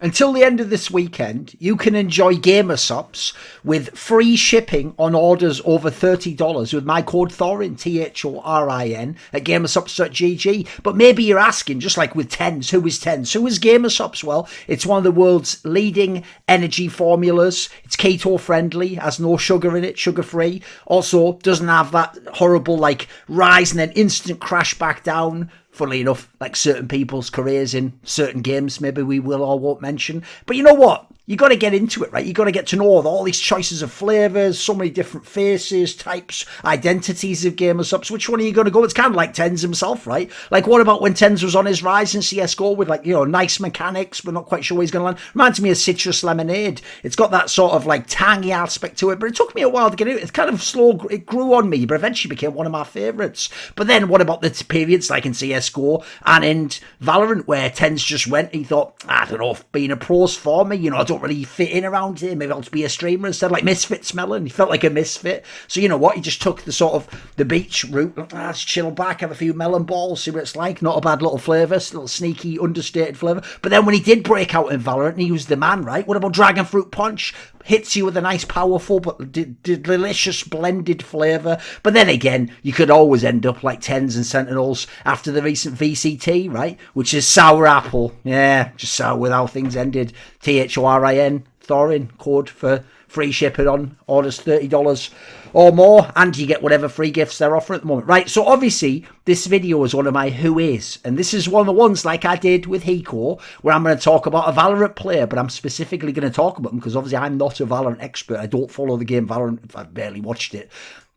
Until the end of this weekend, you can enjoy Gamersupps with free shipping on orders over $30 with my code Thorin, Thorin, at gamersupps.gg. But maybe you're asking, just like with TenZ, who is TenZ? Who is Gamersupps? Well, it's one of the world's leading energy formulas. It's keto friendly, has no sugar in it, sugar free. Also, doesn't have that horrible like rise and then instant crash back down. Funnily enough, like certain people's careers in certain games, maybe we will or won't mention. But you know what? You got to get into it, right? You got to get to know all these choices of flavors, so many different faces, types, identities of Gamersupps. Which one are you going to go? It's kind of like TenZ himself, right? Like, what about when TenZ was on his rise in CSGO with, like, you know, nice mechanics, but not quite sure where he's going to land? Reminds me of Citrus Lemonade. It's got that sort of, like, tangy aspect to it, but it took me a while to get it. It's kind of slow. It grew on me, but eventually became one of my favorites. But then what about the periods, like in CSGO and in VALORANT, where TenZ just went, he thought, I don't know if being a pro's for me, you know, I don't really fit in around here. Maybe I'll just be a streamer instead, like Misfit smelling. He felt like a misfit. So you know what? He just took the sort of the beach route. Let's chill back, have a few melon balls, see what it's like. Not a bad little flavour, little sneaky, understated flavour. But then when he did break out in VALORANT, he was the man, right? What about Dragon Fruit Punch? Hits you with a nice, powerful, but delicious blended flavour. But then again, you could always end up like TenZ and Sentinels after the recent VCT, right? Which is sour apple. Yeah, just sour with how things ended. Thorin, Thorin, code for free shipping on orders $30 or more, and you get whatever free gifts they're offering at the moment. Right, so obviously, this video is one of my who is, and this is one of the ones like I did with Hiko, where I'm going to talk about a Valorant player, but I'm specifically going to talk about them because obviously I'm not a Valorant expert. I don't follow the game Valorant. I've barely watched it.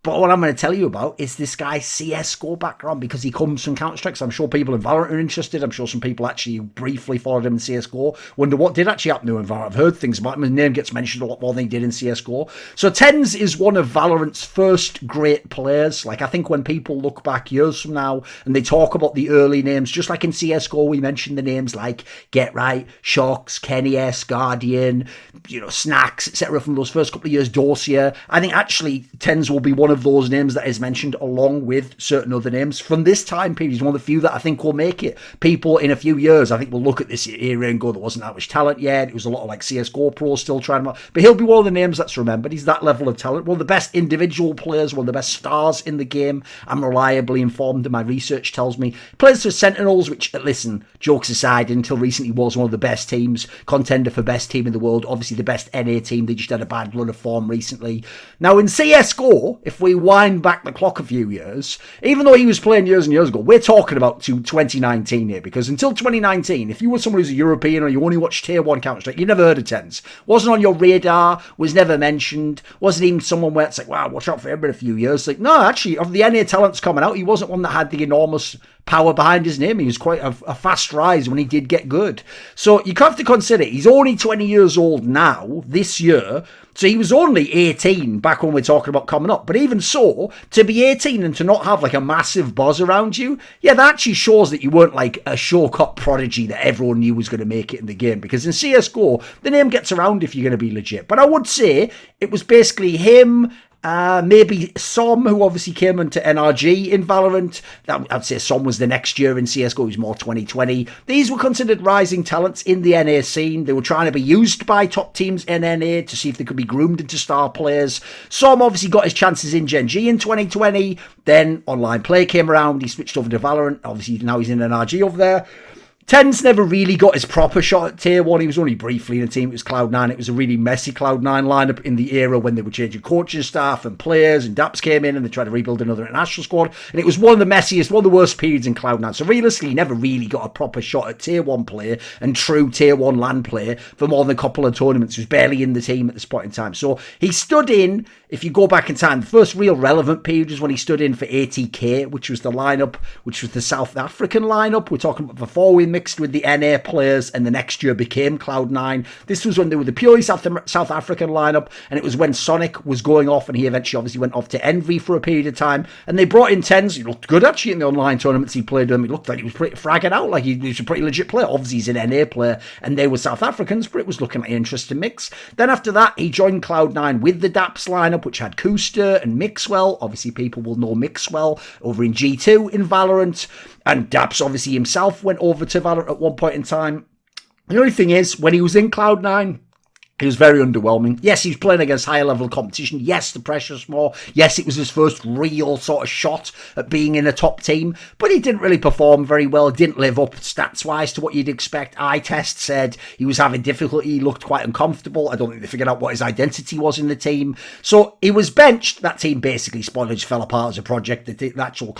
But what I'm going to tell you about is this guy's CSGO background, because he comes from Counter-Strike. So I'm sure people in Valorant are interested. I'm sure some people actually briefly followed him in CSGO wonder what did actually happen to him in Valorant. I've heard things about him. His name gets mentioned a lot more than he did in CSGO. So TenZ is one of Valorant's first great players. Like, I think when people look back years from now and they talk about the early names, just like in CSGO, we mentioned the names like Get Right, Shocks, Kenny S, Guardian, you know, Snacks, etc. from those first couple of years, Dorsia. I think actually TenZ will be one of those names that is mentioned along with certain other names from this time period. He's one of the few that I think will make it. People in a few years, I think, will look at this era and go, there wasn't that much talent yet. It was a lot of like CSGO pros still trying to, but he'll be one of the names that's remembered. He's that level of talent, one of the best individual players, one of the best stars in the game. I'm reliably informed and my research tells me. Plays for Sentinels, which, listen, jokes aside, until recently was one of the best teams, contender for best team in the world, obviously the best NA team. They just had a bad run of form recently. Now in CSGO, if we wind back the clock a few years, even though he was playing years and years ago, we're talking about 2019 here, because until 2019, if you were someone who's a European or you only watched Tier 1 Counter-Strike, you never heard of TenZ. Wasn't on your radar, was never mentioned, wasn't even someone where it's like, wow, watch out for him in a few years. Like, no, actually, of the NA talents coming out, he wasn't one that had the enormous power behind his name. He was quite a fast rise when he did get good. So you have to consider, he's only 20 years old now, this year, so he was only 18 back when we're talking about coming up. But even so, to be 18 and to not have like a massive buzz around you, yeah, that actually shows that you weren't like a show-cut prodigy that everyone knew was going to make it in the game. Because in CSGO, the name gets around if you're going to be legit. But I would say it was basically him, maybe Som, who obviously came into NRG in Valorant. I'd say Som was the next year in CSGO. He was more 2020. These were considered rising talents in the NA scene. They were trying to be used by top teams in NA to see if they could be groomed into star players. Som obviously got his chances in Gen G in 2020. Then online play came around. He switched over to Valorant. Obviously now he's in NRG over there. TenZ never really got his proper shot at Tier 1. He was only briefly in a team. It was Cloud9. It was a really messy Cloud9 lineup in the era when they were changing coaching staff and players, and Jdubs came in and they tried to rebuild another international squad. And it was one of the messiest, one of the worst periods in Cloud9. So realistically, he never really got a proper shot at Tier 1 play and true Tier 1 LAN play for more than a couple of tournaments. He was barely in the team at this point in time. So he stood in, if you go back in time, the first real relevant period was when he stood in for ATK, which was the lineup, which was the South African lineup. We're talking about before we mixed with the NA players and the next year became Cloud9. This was when they were the purely South African lineup, and it was when Sonic was going off, and he eventually obviously went off to Envy for a period of time, and they brought in TenZ. He looked good actually in the online tournaments he played with him. He looked like he was pretty fragging out, like he was a pretty legit player. Obviously he's an NA player and they were South Africans, but it was looking like an interesting mix. Then after that he joined Cloud9 with the Jdubs lineup, which had Kooster and Mixwell. Obviously people will know Mixwell over in G2 in Valorant, and Jdubs obviously himself went over to Valorant at one point in time. The only thing is, when he was in Cloud9, he was very underwhelming. Yes, he was playing against higher level competition. Yes, the pressure's more. Yes, it was his first real sort of shot at being in a top team. But he didn't really perform very well. Didn't live up stats-wise to what you'd expect. Eye test said he was having difficulty. He looked quite uncomfortable. I don't think they figured out what his identity was in the team. So he was benched. That team basically, spoilers, fell apart as a project. The actual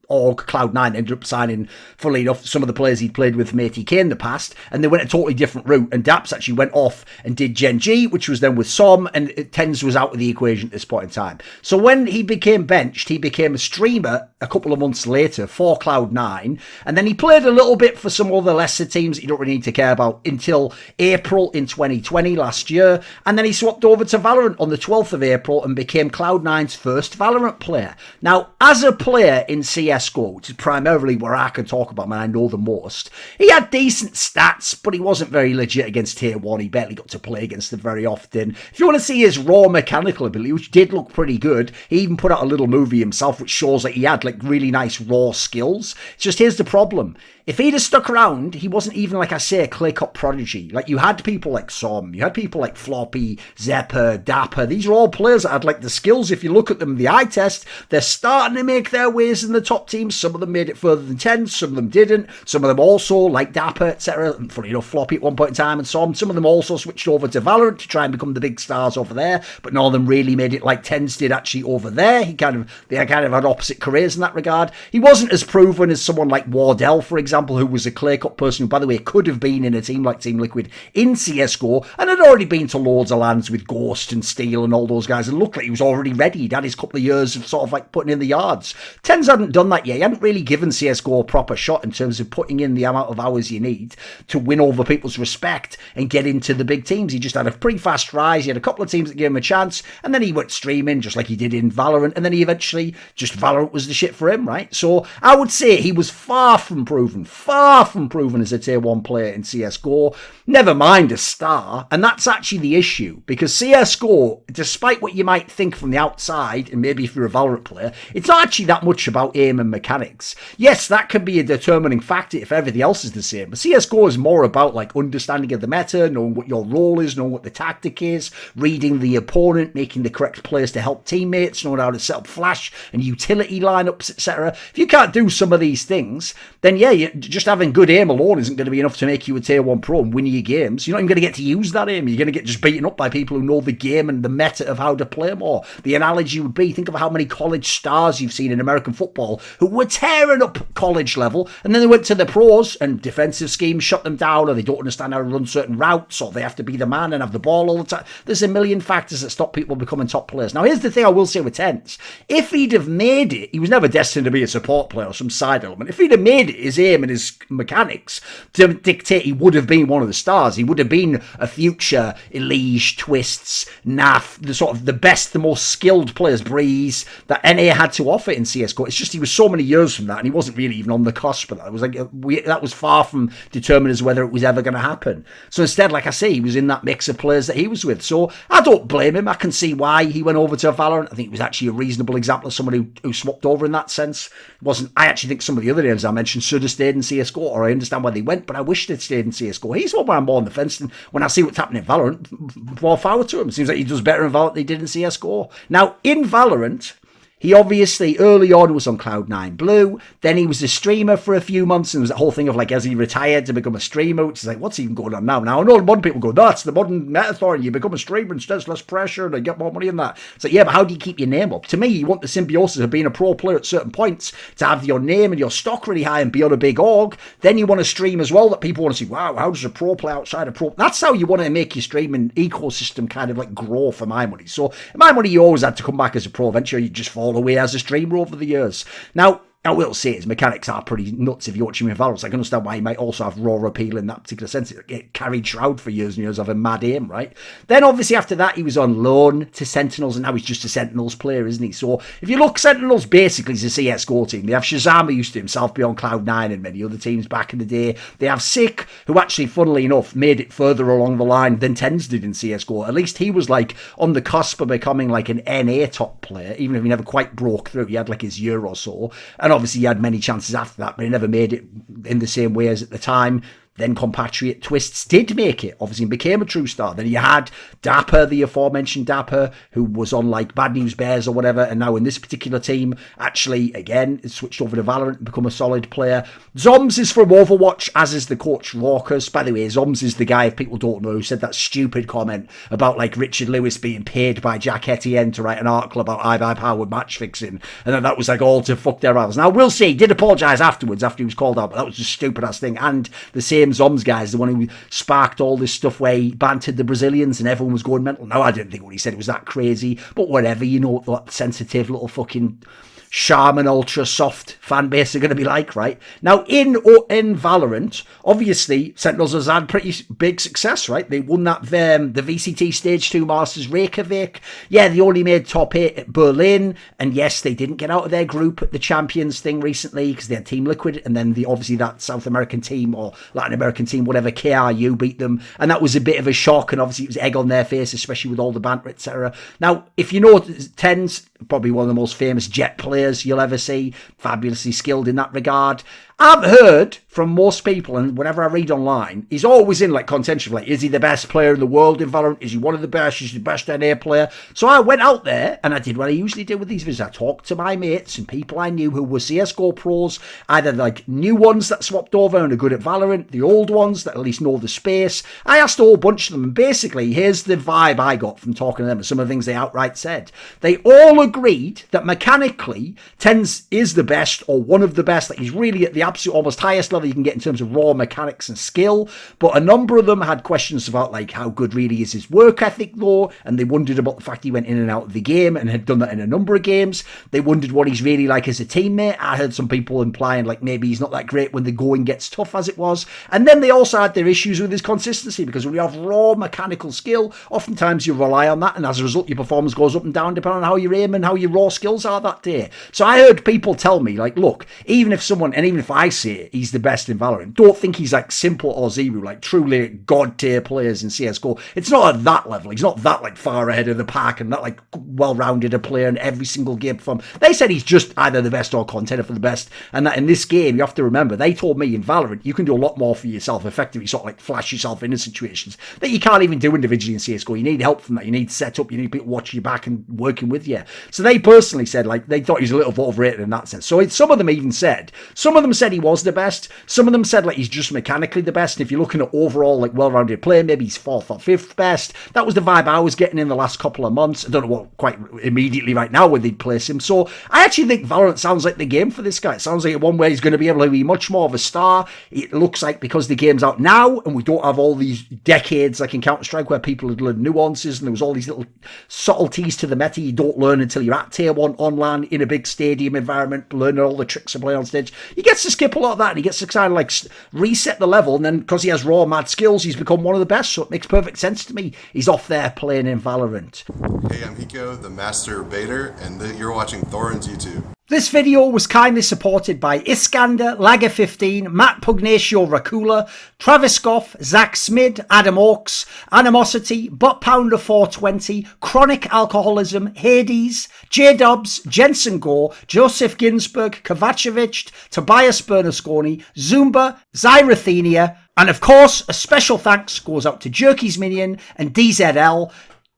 Cloud9 ended up signing, funnily enough, some of the players he'd played with from ATK in the past, and they went a totally different route. And Jdubs actually went off and did Gen G, which was then with Som, and TenZ was out of the equation at this point in time. So when he became benched, he became a streamer a couple of months later for Cloud9, and then he played a little bit for some other lesser teams that you don't really need to care about until April in 2020, last year, and then he swapped over to Valorant on the 12th of April and became Cloud9's first Valorant player. Now, as a player in CSGO, which is primarily where I can talk about, man, I know the most, he had decent stats, but he wasn't very legit against Tier 1. He barely got to play against them very often. If you want to see his raw mechanical ability, which did look pretty good, he even put out a little movie himself, which shows that he had like really nice raw skills. It's just, here's the problem. If he'd have stuck around, he wasn't even, like I say, a clear-cut prodigy. Like, you had people like Som, you had people like Floppy, Zepper, Dapper. These are all players that had, like, the skills. If you look at them, the eye test, they're starting to make their ways in the top teams. Some of them made it further than TenZ, some of them didn't. Some of them also, like Dapper, etc. And funny enough, Floppy at one point in time and Som. Some of them also switched over to Valorant to try and become the big stars over there. But none of them really made it like TenZ did actually over there. They kind of had opposite careers in that regard. He wasn't as proven as someone like Wardell, for example, who was a clear-cut person who, by the way, could have been in a team like Team Liquid in CSGO and had already been to loads of lands with Ghost and Steel and all those guys, and looked like he was already ready. He'd had his couple of years of sort of like putting in the yards. TenZ hadn't done that yet. He hadn't really given CSGO a proper shot in terms of putting in the amount of hours you need to win over people's respect and get into the big teams. He just had a pretty fast rise. He had a couple of teams that gave him a chance, and then he went streaming just like he did in Valorant, and then he eventually just Valorant was the shit for him, right? So I would say he was far from proven as a tier 1 player in CSGO, never mind a star. And that's actually the issue, because CSGO, despite what you might think from the outside, and maybe if you're a Valorant player, it's not actually that much about aim and mechanics. Yes, that can be a determining factor if everything else is the same, but CSGO is more about like understanding of the meta, knowing what your role is, knowing what the tactic is, reading the opponent, making the correct plays to help teammates, knowing how to set up flash and utility lineups, etc. If you can't do some of these things, then yeah, just having good aim alone isn't going to be enough to make you a tier 1 pro and win your games. You're not even going to get to use that aim. You're going to get just beaten up by people who know the game and the meta of how to play more. The analogy would be, think of how many college stars you've seen in American football who were tearing up college level, and then they went to the pros and defensive schemes shut them down, or they don't understand how to run certain routes, or they have to be the man and have the ball all the time. There's a million factors that stop people becoming top players. Now, here's the thing I will say with TenZ. If he'd have made it, he was never destined to be a support player or some side element. If he'd have made it, his aim and his mechanics to dictate, he would have been one of the stars. He would have been a future Elige, Twists, Naf, the sort of the best, the most skilled players, Breeze, that NA had to offer in CSGO. It's just he was so many years from that, and he wasn't really even on the cusp of that. It was like that was far from determined as whether it was ever going to happen. So instead, like I say, he was in that mix of players that he was with. So I don't blame him. I can see why he went over to Valorant. I think it was actually a reasonable example of someone who swapped over in that sense. It wasn't. I actually think some of the other names I mentioned should have stayed in CSGO, or I understand why they went, but I wish they'd stayed in CSGO. He's one where I'm more on the fence, and when I see what's happening in Valorant, more power to him. It seems like he does better in Valorant than he did in CSGO. Now, in Valorant, he obviously early on was on Cloud9 Blue, then he was a streamer for a few months, and there was that whole thing of like, as he retired to become a streamer, which is like, what's even going on now? Now, I know modern people go, that's the modern meta, Thorin, you become a streamer and there's less pressure and you get more money in that. It's like, yeah, but how do you keep your name up? To me, you want the symbiosis of being a pro player at certain points to have your name and your stock really high and be on a big org. Then you want to stream as well, that people want to see, wow, how does a pro play outside a pro? That's how you want to make your streaming ecosystem kind of like grow for my money. So in my money, you always had to come back as a pro. Eventually, you just fall away as a streamer over the years. Now, I will say his mechanics are pretty nuts if you watch him in Valorant. So I can understand why he might also have raw appeal in that particular sense. It carried Shroud for years and years of a mad aim, right? Then obviously after that, he was on loan to Sentinels, and now he's just a Sentinels player, isn't he? So if you look, Sentinels basically is a CSGO team. They have Shazam, who used to himself be on Cloud9 and many other teams back in the day. They have Sick, who actually, funnily enough, made it further along the line than TenZ did in CSGO. At least he was like on the cusp of becoming like an NA top player, even if he never quite broke through. He had like his year or so. And obviously he had many chances after that, but he never made it in the same way as at the time. then compatriot Twists did make it, obviously, and became a true star. Then you had Dapper, the aforementioned Dapper, who was on like Bad News Bears or whatever, and now in this particular team, actually, again, is switched over to Valorant and become a solid player. Zoms is from Overwatch, as is the coach Raucus. By the way, Zoms is the guy, if people don't know, who said that stupid comment about like Richard Lewis being paid by Jack Etienne to write an article about high-powered match fixing, and then that was like all to fuck their ass. Now, we'll see. He did apologise afterwards, after he was called out, but that was just stupid-ass thing. And the same Zoms guy is the one who sparked all this stuff where he bantered the Brazilians and everyone was going mental. No, I didn't think what he said was that crazy, but whatever, you know what that sensitive little fucking Shaman ultra soft fan base are going to be like, right? Now, in Valorant, obviously, Sentinels has had pretty big success, right? They won that the VCT Stage 2 Masters Reykjavik. Yeah, they only made top 8 at Berlin, and yes, they didn't get out of their group at the Champions thing recently because they had Team Liquid, and then obviously that South American team or Latin American team, whatever, KRU beat them, and that was a bit of a shock, and obviously it was egg on their face, especially with all the banter, etc. Now, if you know TenZ, probably one of the most famous Jet players you'll ever see, fabulously skilled in that regard. I've heard from most people, and whenever I read online, he's always in like contention, like, is he the best player in the world in Valorant? Is he one of the best? Is he the best NA player? So I went out there and I did what I usually do with these videos. I talked to my mates and people I knew who were CSGO pros, either like new ones that swapped over and are good at Valorant, the old ones that at least know the space. I asked a whole bunch of them, and basically, here's the vibe I got from talking to them and some of the things they outright said. They all agreed that mechanically, TenZ is the best or one of the best, that he's really at the absolute almost highest level you can get in terms of raw mechanics and skill, but a number of them had questions about like how good really is his work ethic though, and they wondered about the fact he went in and out of the game and had done that in a number of games. They wondered what he's really like as a teammate. I heard some people implying like maybe he's not that great when the going gets tough, as it was. And then they also had their issues with his consistency, because when you have raw mechanical skill, oftentimes you rely on that, and as a result your performance goes up and down depending on how you aim and how your raw skills are that day. So I heard people tell me like, look, even if someone, and even if I say he's the best in Valorant, don't think he's like Simple or Zero, like truly god tier players in CSGO. It's not at that level. He's not that like far ahead of the pack and not like well-rounded a player in every single game from. They said he's just either the best or contender for the best, and that in this game, you have to remember, they told me in Valorant, you can do a lot more for yourself, effectively sort of like flash yourself into situations that you can't even do individually in CSGO. You need help from that. You need setup. You need people watching your back and working with you. So they personally said like they thought he was a little bit overrated in that sense. So some of them even said, some of them said he was the best. Some of them said like he's just mechanically the best. And if you're looking at overall like well-rounded play, maybe he's 4th or 5th best. That was the vibe I was getting in the last couple of months. I don't know what quite immediately right now where they'd place him. So I actually think Valorant sounds like the game for this guy. It sounds like one where he's going to be able to be much more of a star. It looks like because the game's out now and we don't have all these decades like in Counter-Strike where people had learned nuances and there was all these little subtleties to the meta you don't learn until you're at tier 1 online in a big stadium environment, learning all the tricks of playing on stage. He gets to skip a lot of that and he gets to kind of like reset the level, and then because he has raw mad skills, he's become one of the best. So it makes perfect sense to me. He's off there playing in Valorant. Hey, I'm Hiko, the Master Baiter, and you're watching Thorin's YouTube. This video was kindly supported by Iskander, Lager15, Matt Pugnatio Rajcula, Travis Goff, Zack Schmidt, Adam Ochs, Animosity, Butt Pounder 420, Chronic Alcoholism, Hades, Jdubs, Jensen Goh, Joseph Ginsburg, Kovacevicd, Tobias Bernasconi, Zoomba, Zyrathenia, and of course, a special thanks goes out to Jerky's Minion and DZL.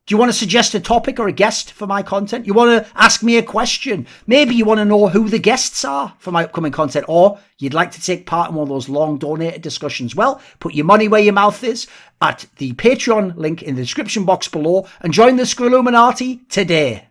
Do you want to suggest a topic or a guest for my content? You want to ask me a question? Maybe you want to know who the guests are for my upcoming content, or you'd like to take part in one of those long donated discussions. Well, put your money where your mouth is at the Patreon link in the description box below and join the Screwilluminati today.